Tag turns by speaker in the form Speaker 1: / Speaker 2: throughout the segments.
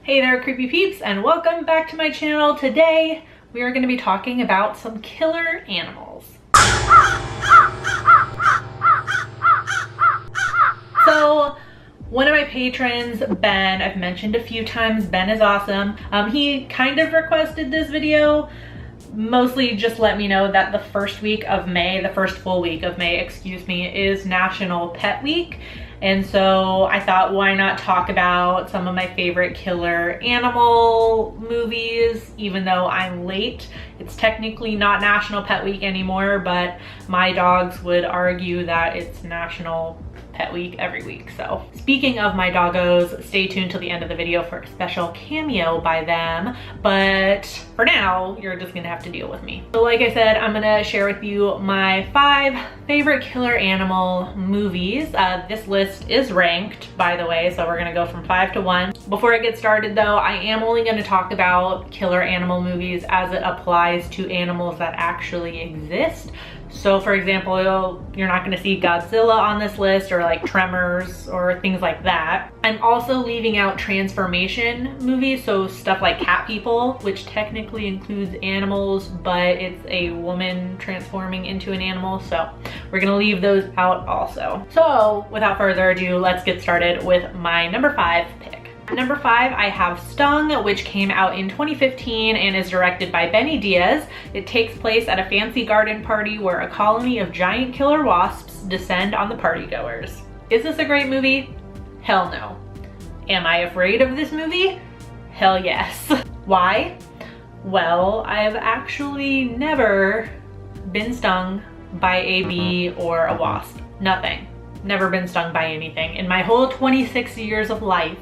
Speaker 1: Hey there, creepy peeps, and welcome back to my channel. Today we are going to be talking about some killer animals. So one of my patrons, Ben, I've mentioned a few times, Ben is awesome. He kind of requested this video, mostly just let me know that the first full week of May, is National Pet Week. And so I thought, why not talk about some of my favorite killer animal movies, even though I'm late. It's technically not National Pet Week anymore, but my dogs would argue that it's National Pet Week every week. So speaking of my doggos, stay tuned till the end of the video for a special cameo by them. But for now, you're just gonna have to deal with me. So like I said, I'm gonna share with you my 5 favorite killer animal movies. This list is ranked, by the way, so we're gonna go from 5 to 1. Before I get started though, I am only gonna talk about killer animal movies as it applies to animals that actually exist. So for example, you're not gonna see Godzilla on this list, or like Tremors or things like that. I'm also leaving out transformation movies, so stuff like Cat People, which technically includes animals, but it's a woman transforming into an animal. So we're gonna leave those out also. So without further ado, let's get started with my number 5 pick. Number 5, I have Stung, which came out in 2015 and is directed by Benny Diaz. It takes place at a fancy garden party where a colony of giant killer wasps descend on the partygoers. Is this a great movie? Hell no. Am I afraid of this movie? Hell yes. Why? Well, I've actually never been stung by a bee or a wasp. Nothing. Never been stung by anything. In my whole 26 years of life,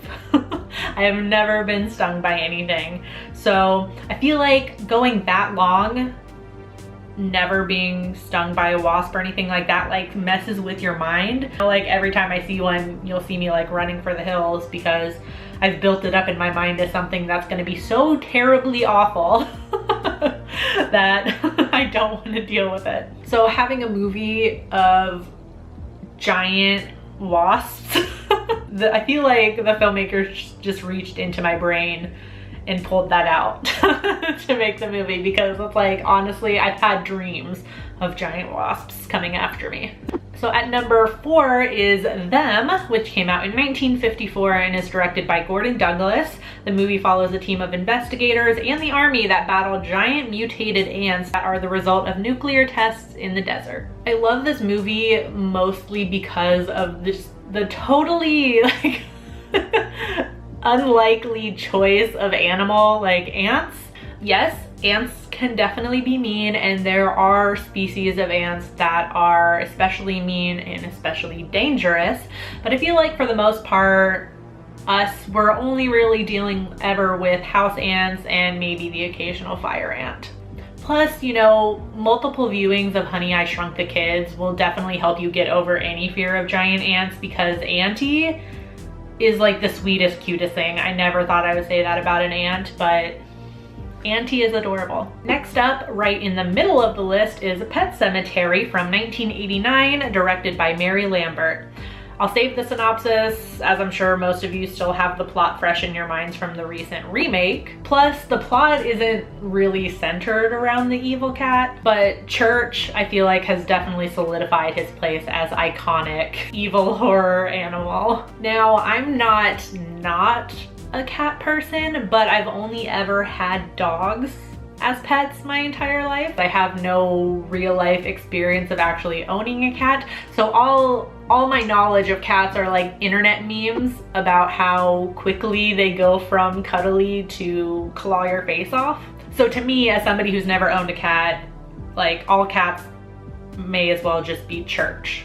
Speaker 1: I have never been stung by anything. So I feel like going that long, never being stung by a wasp or anything like that, like messes with your mind. Like every time I see one, you'll see me like running for the hills because I've built it up in my mind as something that's gonna be so terribly awful that I don't want to deal with it. So having a movie of giant wasps, I feel like the filmmakers just reached into my brain and pulled that out to make the movie, because it's like, honestly, I've had dreams of giant wasps coming after me. So at number 4 is Them, which came out in 1954 and is directed by Gordon Douglas. The movie follows a team of investigators and the army that battle giant mutated ants that are the result of nuclear tests in the desert. I love this movie mostly because of the totally like unlikely choice of animal, like ants. Yes, ants can definitely be mean, and there are species of ants that are especially mean and especially dangerous, but I feel like for the most part, we're only really dealing ever with house ants and maybe the occasional fire ant. Plus, you know, multiple viewings of Honey, I Shrunk the Kids will definitely help you get over any fear of giant ants, because Auntie is like the sweetest, cutest thing. I never thought I would say that about an ant, but Auntie is adorable. Next up, right in the middle of the list, is Pet Sematary from 1989, directed by Mary Lambert. I'll save the synopsis, as I'm sure most of you still have the plot fresh in your minds from the recent remake. Plus, the plot isn't really centered around the evil cat, but Church, I feel like, has definitely solidified his place as iconic evil horror animal. Now, I'm not a cat person, but I've only ever had dogs as pets my entire life. I have no real life experience of actually owning a cat, so all my knowledge of cats are like internet memes about how quickly they go from cuddly to claw your face off. So to me, as somebody who's never owned a cat, like all cats may as well just be Church.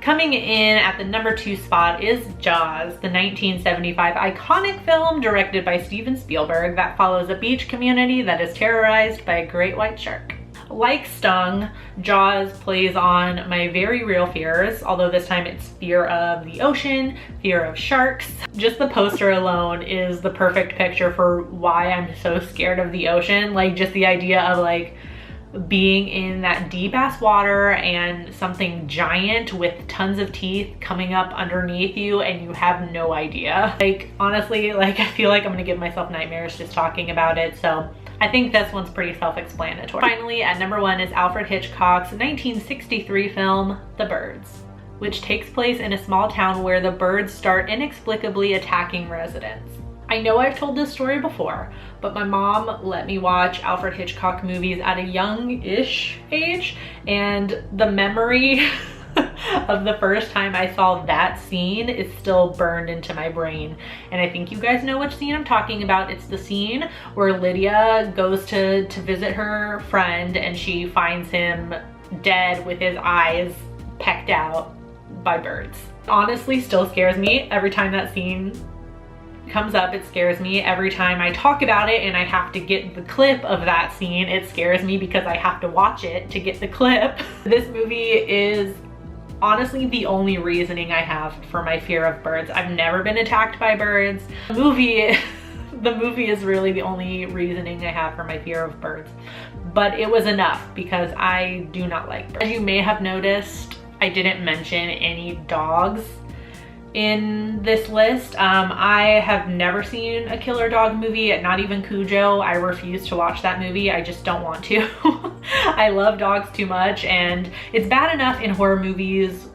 Speaker 1: Coming in at the number 2 spot is Jaws, the 1975 iconic film directed by Steven Spielberg that follows a beach community that is terrorized by a great white shark. Like Stung, Jaws plays on my very real fears, although this time it's fear of the ocean, fear of sharks. Just the poster alone is the perfect picture for why I'm so scared of the ocean. Like just the idea of like being in that deep ass water and something giant with tons of teeth coming up underneath you and you have no idea. Like, honestly, like, I feel like I'm gonna give myself nightmares just talking about it. So I think this one's pretty self-explanatory. Finally, at number 1 is Alfred Hitchcock's 1963 film, The Birds, which takes place in a small town where the birds start inexplicably attacking residents. I know I've told this story before, but my mom let me watch Alfred Hitchcock movies at a young-ish age, and the memory of the first time I saw that scene is still burned into my brain. And I think you guys know which scene I'm talking about. It's the scene where Lydia goes to visit her friend and she finds him dead with his eyes pecked out by birds. Honestly, still scares me every time that scene comes up. It scares me every time I talk about it and I have to get the clip of that scene. It scares me because I have to watch it to get the clip. This movie is honestly the only reasoning I have for my fear of birds. I've never been attacked by birds. The movie is really the only reasoning I have for my fear of birds, but it was enough because I do not like birds. As you may have noticed, I didn't mention any dogs in this list. I have never seen a killer dog movie, not even Cujo. I refuse to watch that movie. I just don't want to. I love dogs too much, and it's bad enough in horror movies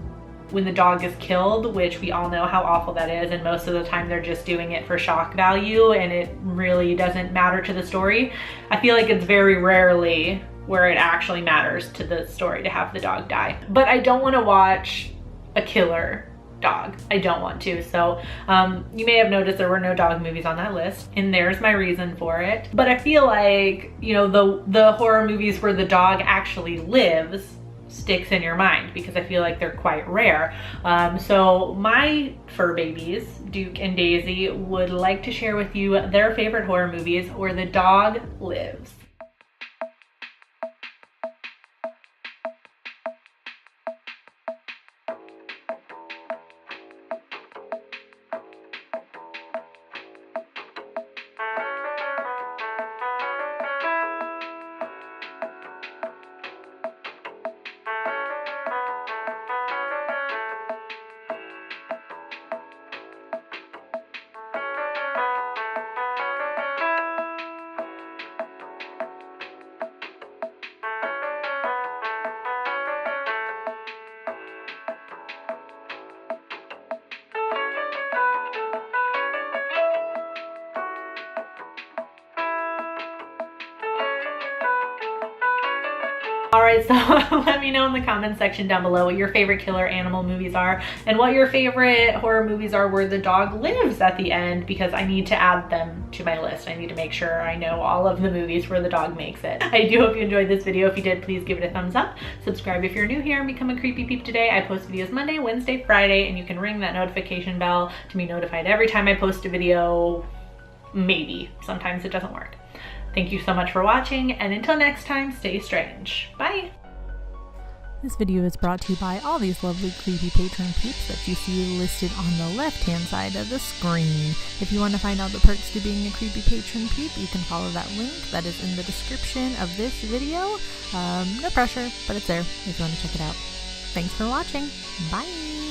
Speaker 1: when the dog is killed, which we all know how awful that is, and most of the time they're just doing it for shock value and it really doesn't matter to the story. I feel like it's very rarely where it actually matters to the story to have the dog die. But I don't want to watch a killer dog. I don't want to. So you may have noticed there were no dog movies on that list, and there's my reason for it. But I feel like, you know, the horror movies where the dog actually lives sticks in your mind because I feel like they're quite rare. So my fur babies, Duke and Daisy, would like to share with you their favorite horror movies where the dog lives. Alright, so let me know in the comments section down below what your favorite killer animal movies are and what your favorite horror movies are where the dog lives at the end, because I need to add them to my list. I need to make sure I know all of the movies where the dog makes it. I do hope you enjoyed this video. If you did, please give it a thumbs up. Subscribe if you're new here and become a Creepy Peep today. I post videos Monday, Wednesday, Friday, and you can ring that notification bell to be notified every time I post a video. Maybe. Sometimes it doesn't work. Thank you so much for watching, and until next time, stay strange. Bye!
Speaker 2: This video is brought to you by all these lovely creepy patron peeps that you see listed on the left-hand side of the screen. If you want to find out the perks to being a creepy patron peep, you can follow that link that is in the description of this video. No pressure, but it's there if you want to check it out. Thanks for watching. Bye!